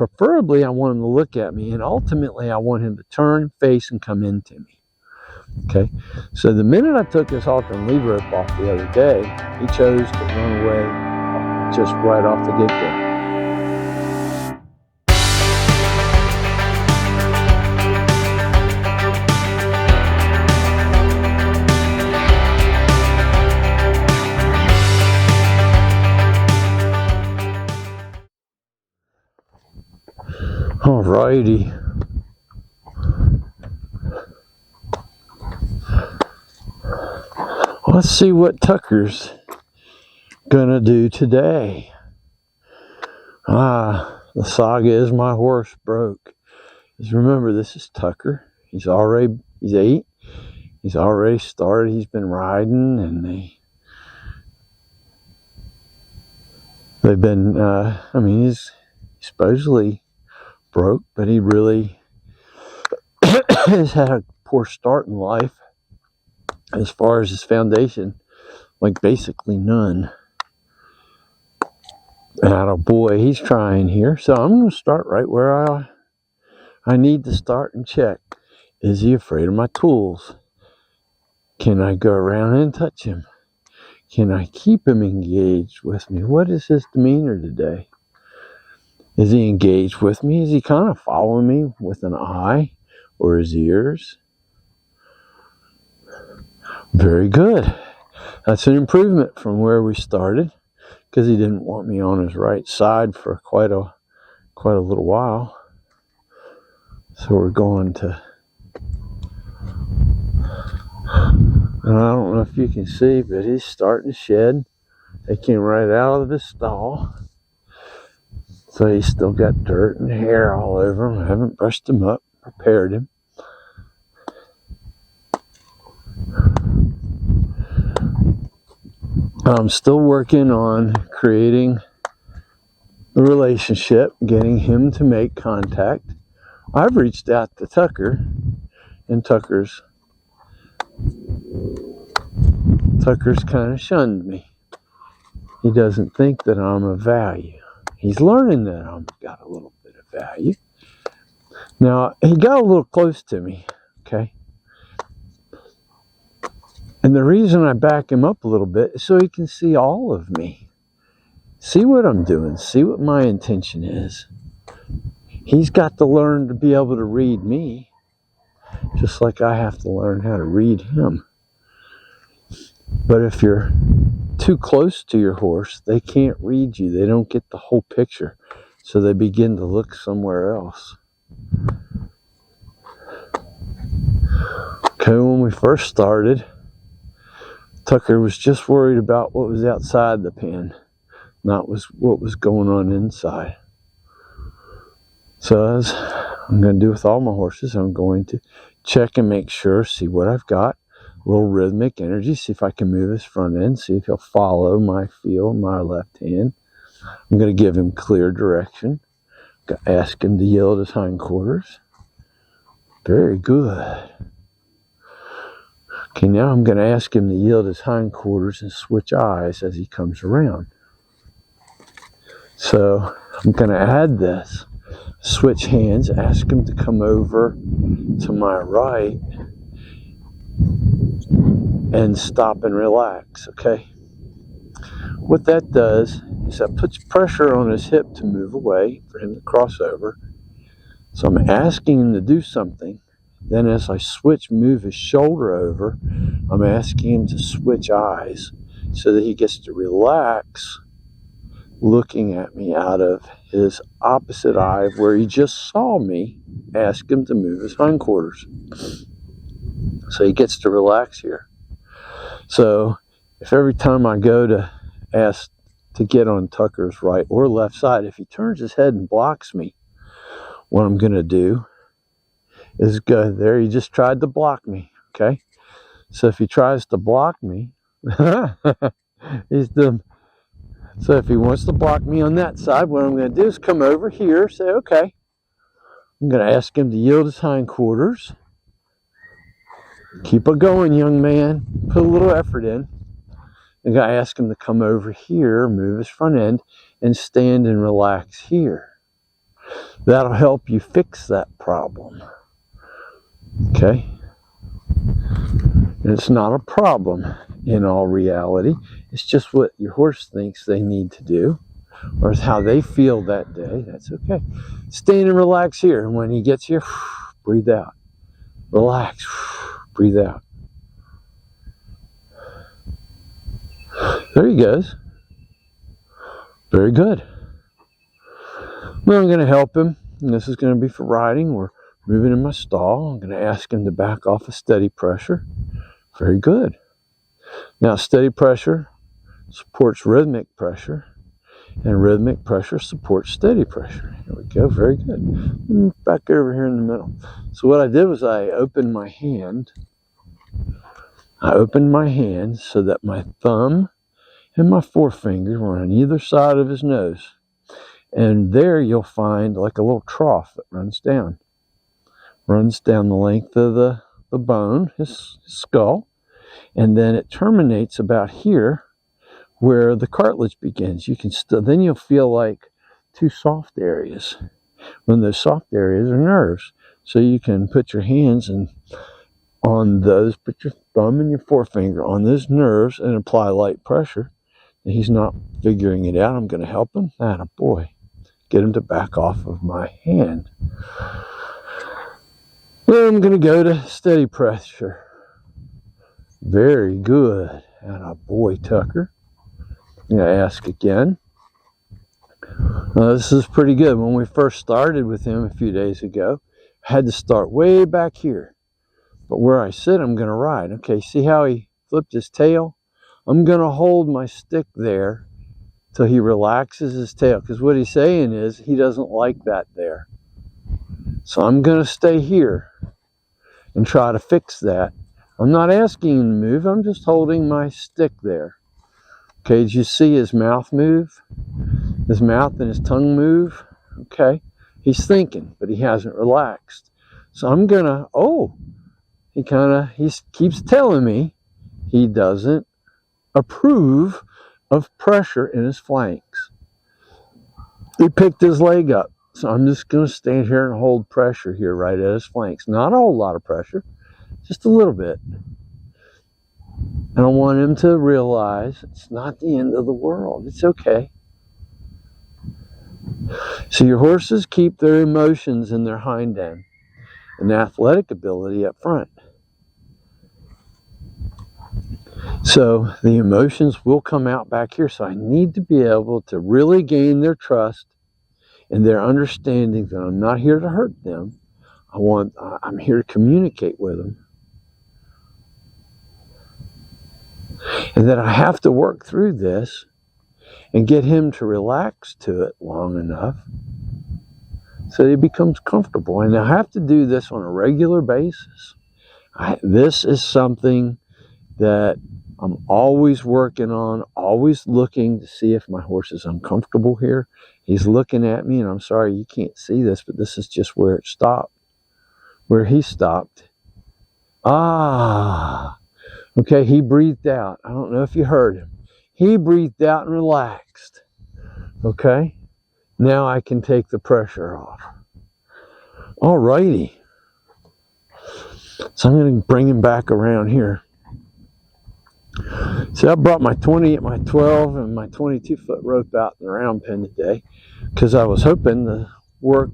Preferably, I want him to look at me, and ultimately, I want him to turn, face, and come into me. Okay, so the minute I took his halter and lead rope off the other day, he chose to run away just right off the get-go. Alrighty. Let's see what Tucker's gonna do today. The saga is my horse broke. Just remember, this is Tucker. He's 8. He's already started. He's been riding, and they've been. He's supposedly broke, but he really has had a poor start in life as far as his foundation, like basically none. Oh boy, he's trying here. So I'm going to start right where I need to start and check. Is he afraid of my tools? Can I go around and touch him? Can I keep him engaged with me? What is his demeanor today? Is he engaged with me? Is he kind of following me with an eye or his ears? Very good. That's an improvement from where we started, because he didn't want me on his right side for quite a little while. So we're going to, and I don't know if you can see, but he's starting to shed. They came right out of his stall. So he's still got dirt and hair all over him. I haven't brushed him up, prepared him. I'm still working on creating the relationship, getting him to make contact. I've reached out to Tucker, and Tucker's kind of shunned me. He doesn't think that I'm of value. He's learning that I've got a little bit of value. Now, he got a little close to me, okay? And the reason I back him up a little bit is so he can see all of me. See what I'm doing. See what my intention is. He's got to learn to be able to read me, just like I have to learn how to read him. But if you're too close to your horse, they can't read you. They don't get the whole picture. So they begin to look somewhere else. Okay, when we first started, Tucker was just worried about what was outside the pen, not what was going on inside. So as I'm going to do with all my horses, I'm going to check and make sure, see what I've got. A little rhythmic energy, see if I can move his front end, see if he'll follow my feel, my left hand. I'm going to give him clear direction. I'm going to ask him to yield his hindquarters. Very good. Okay, now I'm going to ask him to yield his hindquarters and switch eyes as he comes around. So I'm going to add this. Switch hands, ask him to come over to my right and stop and relax, okay? What that does is that puts pressure on his hip to move away for him to cross over. So I'm asking him to do something. Then as I move his shoulder over, I'm asking him to switch eyes so that he gets to relax looking at me out of his opposite eye where he just saw me ask him to move his hindquarters. So he gets to relax here. So if every time I go to ask to get on Tucker's right or left side, if he turns his head and blocks me, what I'm going to do is go there. He just tried to block me, okay? So if he tries to block me, he's done. So if he wants to block me on that side, what I'm going to do is come over here, say, okay. I'm going to ask him to yield his hindquarters. Keep it going, young man. Put a little effort in. I'm going to ask him to come over here, move his front end, and stand and relax here. That'll help you fix that problem. Okay? And it's not a problem in all reality. It's just what your horse thinks they need to do, or how they feel that day. That's okay. Stand and relax here. And when he gets here, breathe out. Relax. Breathe out. There he goes. Very good. Now I'm going to help him. And this is going to be for riding. We're moving in my stall. I'm going to ask him to back off a steady pressure. Very good. Now steady pressure supports rhythmic pressure, and rhythmic pressure supports steady pressure. Here we go. Very good. Back over here in the middle. So what I did was I opened my hand. I opened my hand so that my thumb and my forefinger were on either side of his nose. And there you'll find like a little trough that runs down the length of the bone, his skull. And then it terminates about here where the cartilage begins. You can then you'll feel like two soft areas. When those soft areas are nerves. So you can put your hands on those, put your thumb and your forefinger on those nerves and apply light pressure. And he's not figuring it out. I'm going to help him. Attaboy. Get him to back off of my hand. Then I'm going to go to steady pressure. Very good. Attaboy, Tucker. I'm going to ask again. This is pretty good. When we first started with him a few days ago, I had to start way back here. But where I sit, I'm going to ride. Okay, see how he flipped his tail? I'm going to hold my stick there till he relaxes his tail. Because what he's saying is he doesn't like that there. So I'm going to stay here and try to fix that. I'm not asking him to move. I'm just holding my stick there. Okay, did you see his mouth move? His mouth and his tongue move? Okay, he's thinking, but he hasn't relaxed. So I'm going to, he keeps telling me he doesn't approve of pressure in his flanks. He picked his leg up. So I'm just going to stand here and hold pressure here right at his flanks. Not a whole lot of pressure, just a little bit. And I want him to realize it's not the end of the world. It's okay. So your horses keep their emotions in their hind end and athletic ability up front. So the emotions will come out back here. So I need to be able to really gain their trust and their understanding that I'm not here to hurt them. I'm here to communicate with them. And that I have to work through this and get him to relax to it long enough so that he becomes comfortable. And I have to do this on a regular basis. This is something that I'm always working on, always looking to see if my horse is uncomfortable here. He's looking at me, and I'm sorry you can't see this, but this is just where it stopped, where he stopped. Okay, he breathed out. I don't know if you heard him. He breathed out and relaxed. Okay, now I can take the pressure off. All righty. So I'm going to bring him back around here. So I brought my 20, my 12, and my 22-foot rope out in the round pen today because I was hoping to work,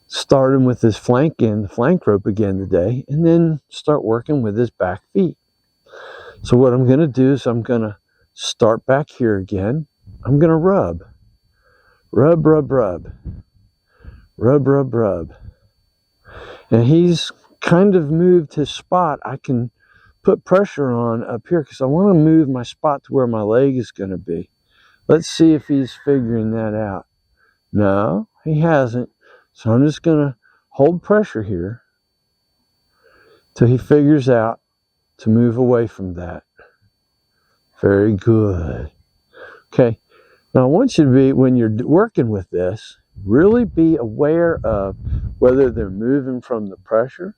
start him with his flank rope again today, and then start working with his back feet. So what I'm going to do is I'm going to start back here again. I'm going to rub. Rub, rub, rub. Rub, rub, rub. And he's kind of moved his spot. I can put pressure on up here because I want to move my spot to where my leg is going to be. Let's see if he's figuring that out. No, he hasn't. So I'm just going to hold pressure here till he figures out to move away from that. Very good. Okay. Now I want you to be, when you're working with this, really be aware of whether they're moving from the pressure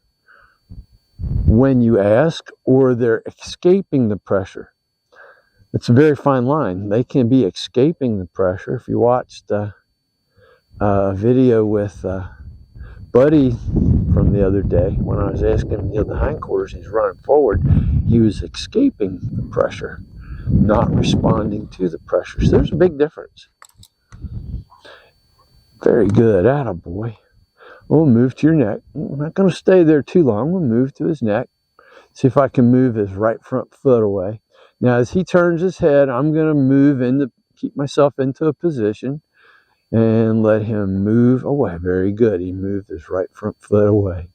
when you ask or they're escaping the pressure. It's a very fine line. They can be escaping the pressure. If you watched a video with Buddy from the other day when I was asking him, the hindquarters, he's running forward, he was escaping the pressure, not responding to the pressure. So there's a big difference. Very good, attaboy. We'll move to your neck. I'm not going to stay there too long. We'll move to his neck. See if I can move his right front foot away. Now, as he turns his head, I'm going to keep myself into a position and let him move away. Very good. He moved his right front foot away.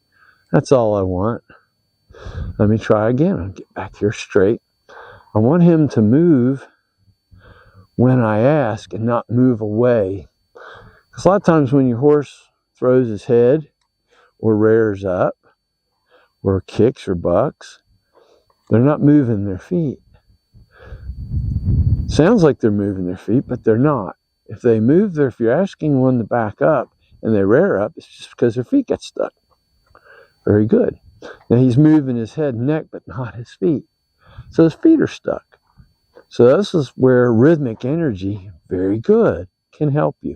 That's all I want. Let me try again. I'll get back here straight. I want him to move when I ask and not move away. Because a lot of times when your horse throws his head or rears up or kicks or bucks, they're not moving their feet. Sounds like they're moving their feet, but they're not. If you're asking one to back up and they rear up, it's just because their feet got stuck. Very good. Now he's moving his head and neck, but not his feet. So his feet are stuck. So this is where rhythmic energy, very good, can help you.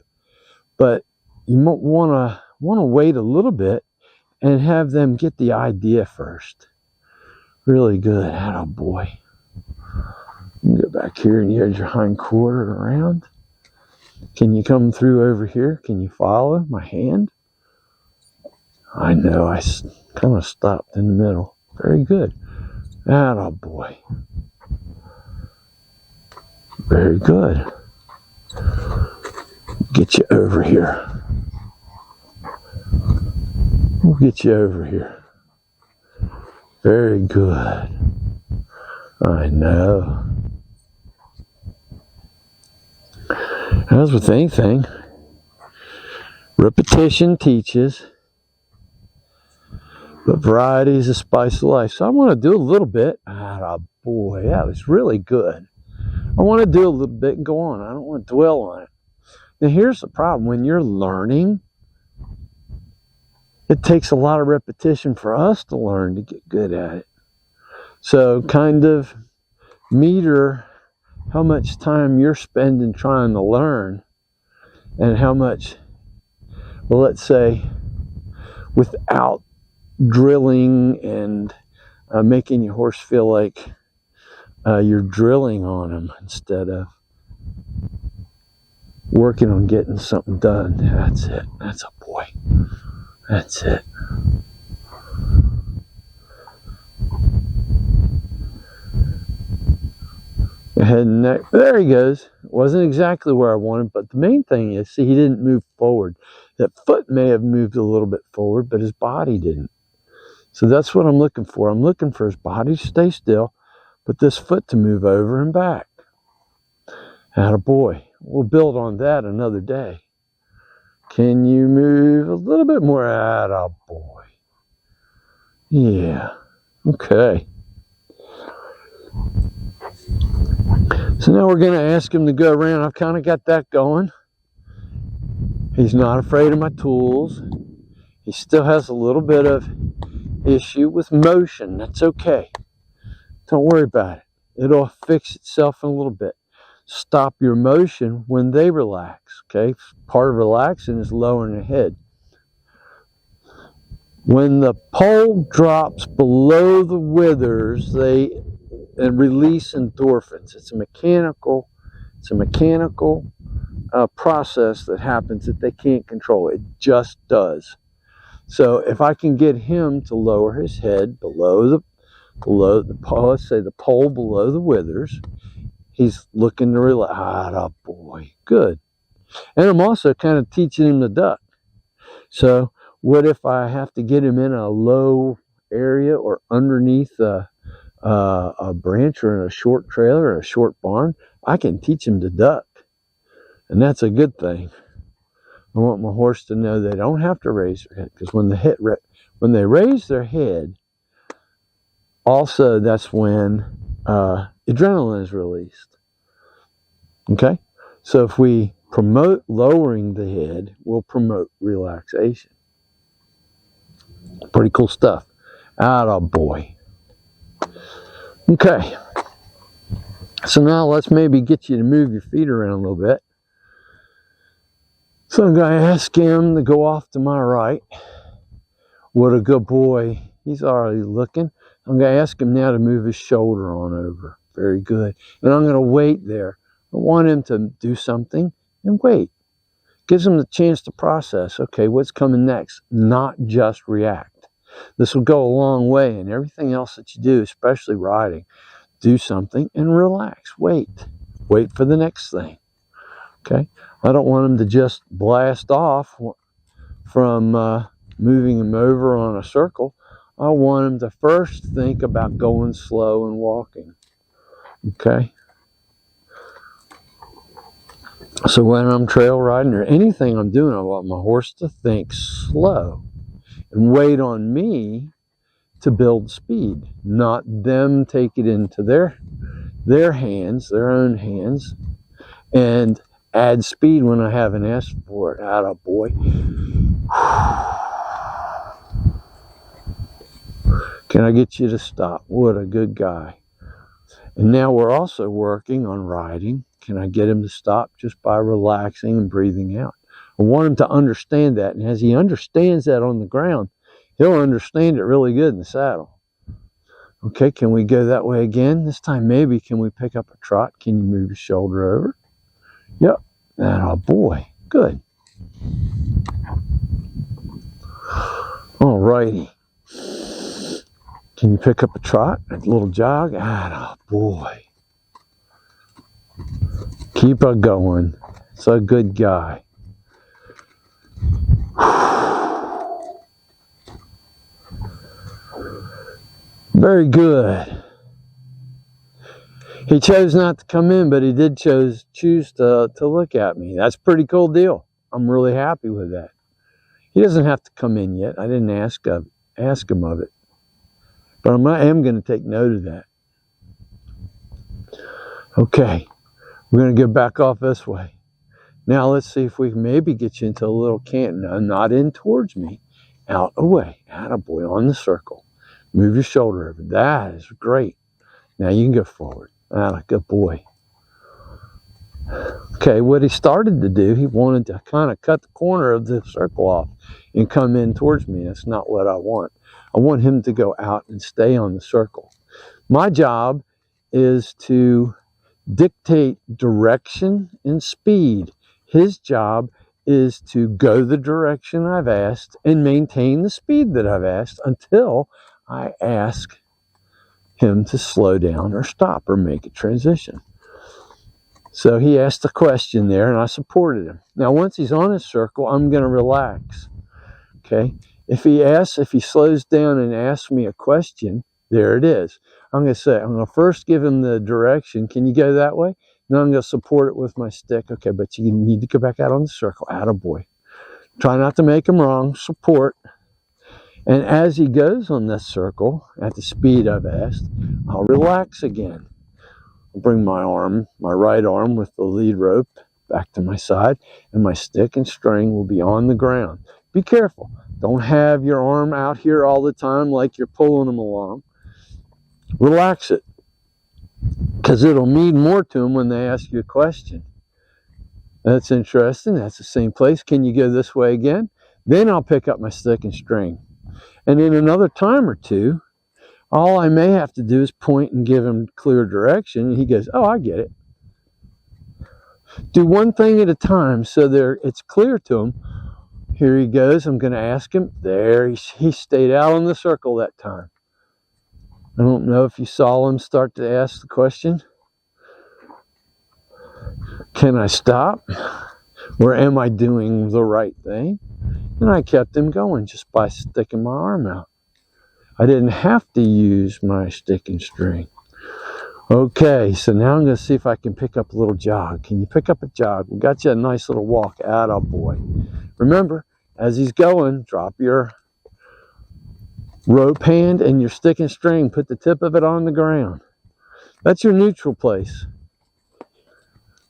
But you might want to wait a little bit and have them get the idea first. Really good. Attaboy. You go back here and you edge your hind quarter around. Can you come through over here? Can you follow my hand? I know, I kind of stopped in the middle. Very good. Attaboy. Very good. Get you over here. We'll get you over here. Very good. I know. As with anything, repetition teaches, but variety is the spice of life. So I want to do a little bit. Boy, that was really good. I want to do a little bit and go on. I don't want to dwell on it. Now here's the problem. When you're learning, it takes a lot of repetition for us to learn to get good at it. So kind of meter how much time you're spending trying to learn and how much, well, let's say, without drilling and making your horse feel like you're drilling on him instead of working on getting something done. That's it. That's a boy. That's it. Head and neck. There he goes. Wasn't exactly where I wanted, but the main thing is, see, he didn't move forward. That foot may have moved a little bit forward, but his body didn't. So that's what I'm looking for. I'm looking for his body to stay still, but this foot to move over and back. Attaboy. We'll build on that another day. Can you move a little bit more? Attaboy. Yeah. Okay. So now we're going to ask him to go around. I've kind of got that going. He's not afraid of my tools. He still has a little bit of issue with motion. That's okay. Don't worry about it. It'll fix itself in a little bit. Stop your motion when they relax. Okay? Part of relaxing is lowering the head. When the pole drops below the withers, and release endorphins. It's a mechanical process that happens that they can't control. It just does. So if I can get him to lower his head below the let's say the pole below the withers, he's looking to relax. Boy, good. And I'm also kind of teaching him to duck. So what if I have to get him in a low area or underneath a branch or in a short trailer or a short barn? I can teach him to duck, and that's a good thing. I want my horse to know they don't have to raise their head, because when they raise their head, also that's when adrenaline is released. Okay, so if we promote lowering the head, we'll promote relaxation. Pretty cool stuff. Attaboy. Okay, so now let's maybe get you to move your feet around a little bit. So I'm going to ask him to go off to my right. What a good boy. He's already looking. I'm going to ask him now to move his shoulder on over. Very good. And I'm going to wait there. I want him to do something and wait. Gives him the chance to process. Okay, what's coming next? Not just react. This will go a long way in everything else that you do, especially riding. Do something and relax. Wait. Wait for the next thing. Okay? I don't want him to just blast off from moving him over on a circle. I want him to first think about going slow and walking. Okay? So when I'm trail riding or anything I'm doing, I want my horse to think slow and wait on me to build speed, not them take it into their hands, their own hands, and add speed when I haven't asked for it. Atta boy. Can I get you to stop? What a good guy. And now we're also working on riding. Can I get him to stop just by relaxing and breathing out? I want him to understand that. And as he understands that on the ground, he'll understand it really good in the saddle. Okay, can we go that way again? This time maybe can we pick up a trot? Can you move your shoulder over? Yep. Atta boy. Good. All righty. Can you pick up a trot, a little jog? Atta boy. Keep it going. It's a good guy. Very good. He chose not to come in, but he did choose to look at me. That's a pretty cool deal. I'm really happy with that. He doesn't have to come in yet. I didn't ask him of it. But I am going to take note of that. Okay. We're going to go back off this way. Now let's see if we can maybe get you into a little canter. No, not in towards me. Out away. Attaboy on the circle. Move your shoulder over. That is great. Now you can go forward. Atta good boy. Okay, what he started to do, he wanted to kind of cut the corner of the circle off and come in towards me. That's not what I want. I want him to go out and stay on the circle. My job is to dictate direction and speed. His job is to go the direction I've asked and maintain the speed that I've asked until I ask him to slow down or stop or make a transition. So he asked a question there and I supported him. Now once he's on his circle, I'm going to relax. Okay? If he slows down and asks me a question, there it is. I'm going to first give him the direction. Can you go that way? Then I'm going to support it with my stick. Okay, but you need to go back out on the circle. Attaboy. Try not to make him wrong. Support. And as he goes on this circle, at the speed I've asked, I'll relax again. I'll bring my right arm with the lead rope back to my side, and my stick and string will be on the ground. Be careful. Don't have your arm out here all the time like you're pulling them along. Relax it, because it'll mean more to them when they ask you a question. That's interesting. That's the same place. Can you go this way again? Then I'll pick up my stick and string. And in another time or two, all I may have to do is point and give him clear direction. And he goes, oh, I get it. Do one thing at a time so it's clear to him. Here he goes. I'm going to ask him. There, he stayed out on the circle that time. I don't know if you saw him start to ask the question. Can I stop? Or am I doing the right thing? And I kept him going just by sticking my arm out. I didn't have to use my stick and string. Okay, so now I'm going to see if I can pick up a little jog. Can you pick up a jog? We got you a nice little walk. Attaboy. Remember, as he's going, drop your rope hand and your stick and string. Put the tip of it on the ground. That's your neutral place.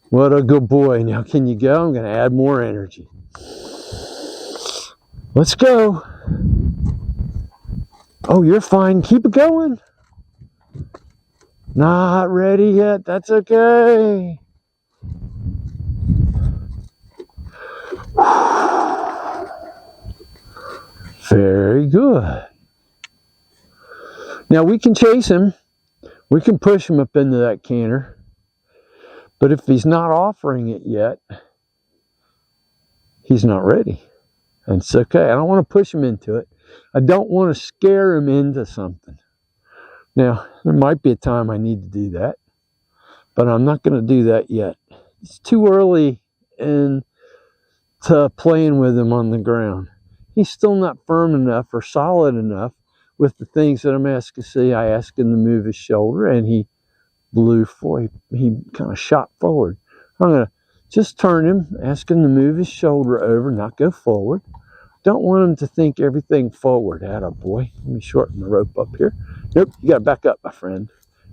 What a good boy. Now can you go? I'm going to add more energy. Let's go. Oh, you're fine. Keep it going. Not ready yet. That's okay. Very good. Now we can chase him. We can push him up into that canter. But if he's not offering it yet, he's not ready. And it's okay. I don't want to push him into it. I don't want to scare him into something. Now, there might be a time I need to do that, but I'm not going to do that yet. It's too early into playing with him on the ground. He's still not firm enough or solid enough with the things that I'm asking to see. I asked him to move his shoulder, and he blew forward. He kind of shot forward. I'm going to just turn him, ask him to move his shoulder over, not go forward. Don't want him to think everything forward. Attaboy. Let me shorten the rope up here. Nope, you got to back up, my friend.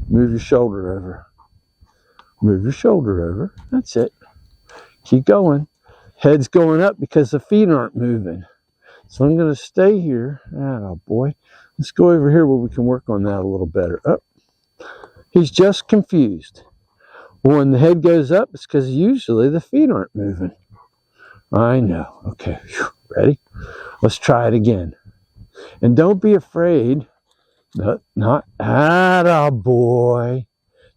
Move your shoulder over. Move your shoulder over. That's it. Keep going. Head's going up because the feet aren't moving. So I'm going to stay here. Attaboy. Let's go over here where we can work on that a little better. Oh, he's just confused. When the head goes up, it's because usually the feet aren't moving. I know. Okay. Ready? Let's try it again. And don't be afraid. Not attaboy.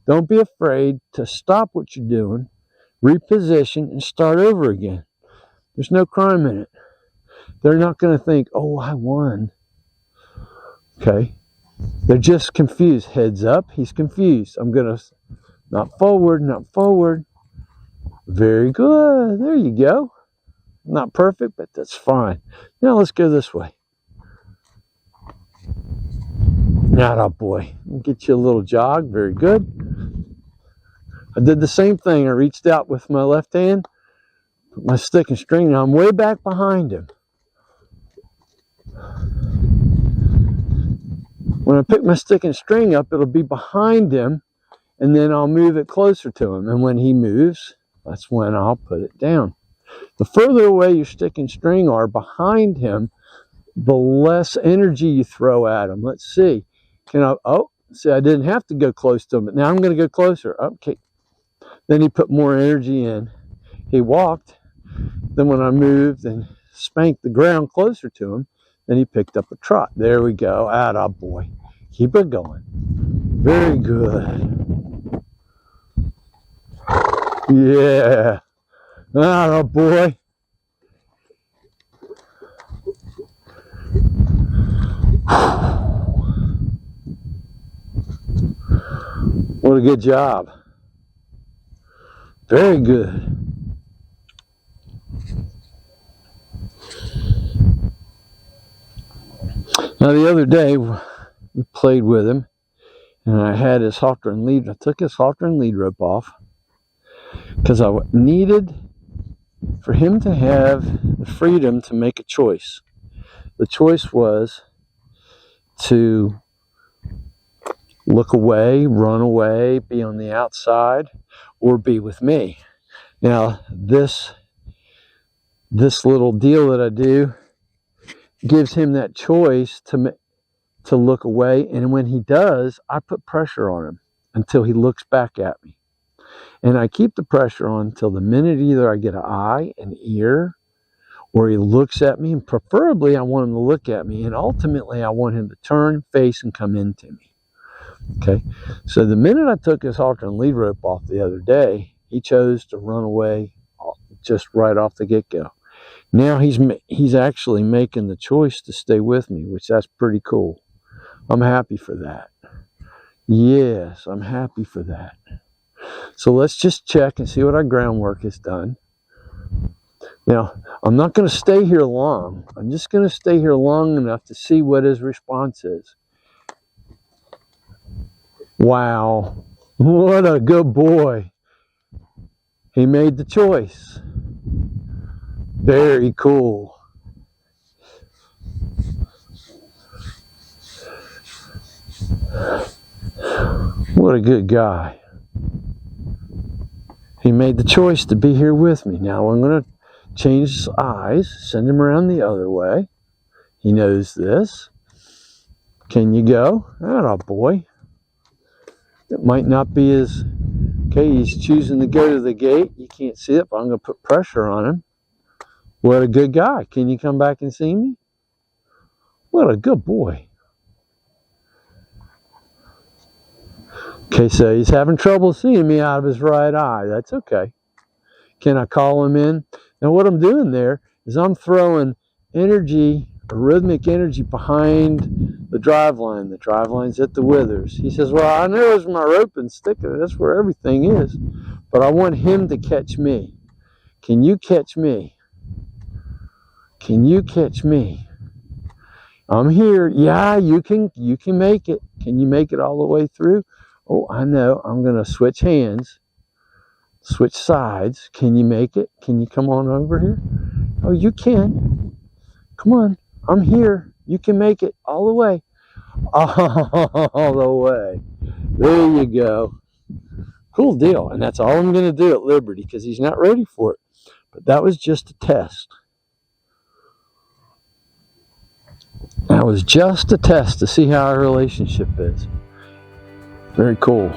Don't be afraid to stop what you're doing, reposition, and start over again. There's no crime in it. They're not going to think, oh, I won. Okay? They're just confused. Heads up. He's confused. I'm going to not forward, not forward. Very good. There you go. Not perfect, but that's fine. Now let's go this way. Attaboy. Get you a little jog. Very good. I did the same thing. I reached out with my left hand, put my stick and string. Now I'm way back behind him. When I pick my stick and string up, it'll be behind him, and then I'll move it closer to him. And when he moves, that's when I'll put it down. The further away your stick and string are behind him, the less energy you throw at him. Let's see. See, I didn't have to go close to him, but now I'm going to go closer. Okay. Then he put more energy in. He walked. Then when I moved and spanked the ground closer to him, then he picked up a trot. There we go. Attaboy. Keep it going. Very good. Yeah. Attaboy. What a good job. Very good. Now the other day we played with him, and I had his halter and lead. I took his halter and lead rope off because I needed for him to have the freedom to make a choice. The choice was to look away, run away, be on the outside, or be with me. Now, this little deal that I do gives him that choice to look away, and when he does, I put pressure on him until he looks back at me. And I keep the pressure on until the minute either I get an eye, an ear, or he looks at me, and preferably I want him to look at me, and ultimately I want him to turn, face, and come into me. Okay, so the minute I took his halter and lead rope off the other day, he chose to run away just right off the get-go. Now he's actually making the choice to stay with me, which that's pretty cool. I'm happy for that. Yes, I'm happy for that. So let's just check and see what our groundwork has done. Now, I'm not going to stay here long. I'm just going to stay here long enough to see what his response is. Wow, what a good boy. He made the choice. Very cool. What a good guy. He made the choice to be here with me. Now I'm going to change his eyes, send him around the other way. He knows this. Can you go? Attaboy. It might not be as... Okay, he's choosing to go to the gate. You can't see it, but I'm going to put pressure on him. What a good guy. Can you come back and see me? What a good boy. Okay, so he's having trouble seeing me out of his right eye. That's okay. Can I call him in? Now what I'm doing there is I'm throwing energy, rhythmic energy behind the drive line. The drive line's at the withers. He says, well, I know there's my rope and stick. That's where everything is. But I want him to catch me. Can you catch me? Can you catch me? I'm here. Yeah, you can make it. Can you make it all the way through? Oh, I know. I'm going to switch hands. Switch sides. Can you make it? Can you come on over here? Oh, you can. Come on. I'm here. You can make it all the way. All the way. There you go. Cool deal. And that's all I'm going to do at Liberty because he's not ready for it. But that was just a test. That was just a test to see how our relationship is. Very cool.